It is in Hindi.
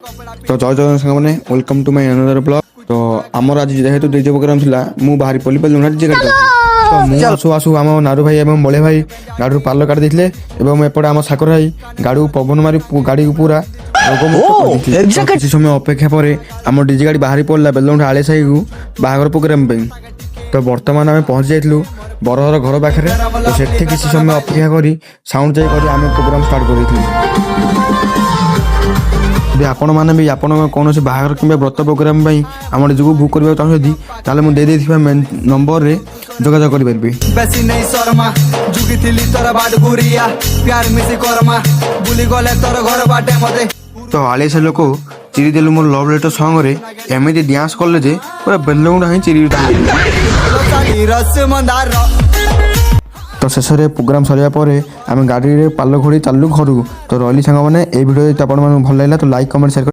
तो जय जगन सामने welcome to my another blog. तो आमर आज जेहेतु डीजे प्रोग्राम थिला मु बाहरी पल्ली पल्ली डीजे काट तो मु आसु आसु आम नारू भाई एवं बड़े भाई गाड़ी पाल काट देथिले एवं एपटे आम साकर भाई गाड़ी पवन मारी गाड़ी को पूरा किसी समय अपेक्षा पर आम डीजे गाड़ी बाहरी पड़ला बेलौंड आले साई को बाहागर प्रोग्राम पे। तो बर्तमान आम पहुंच जाइलु बरहर घर पाखे तो सेठी किसी समय अपेक्षा करी साउंड जाई करी आम प्रोग्राम स्टार्ट कर यदि आपण मैंने भी आपण कौन से बाहर कि व्रत प्रोग्राम आम जो बुक करने चाहती ताले मुझे दे नंबर रे जोगाजोग कर पारि। बेसी नहीं शर्मा जुगिथिली तोर बाट गुरिया प्यार मिसी करमा बुली गले तोर घर बाटे मते। तो आले से लोक चिरी देलु मोर लव लेटर सॉन्ग रे एमती डांस कले जे पूरा बेलुंडा ही चिरी रस मंदार तो शेष में प्रोग्राम सरिया आम गाड़ी में पाल घोड़ी चलू घर तो रही सांग मैंने भिडियो आप भल लगा तो लाइक कमेंट शेयर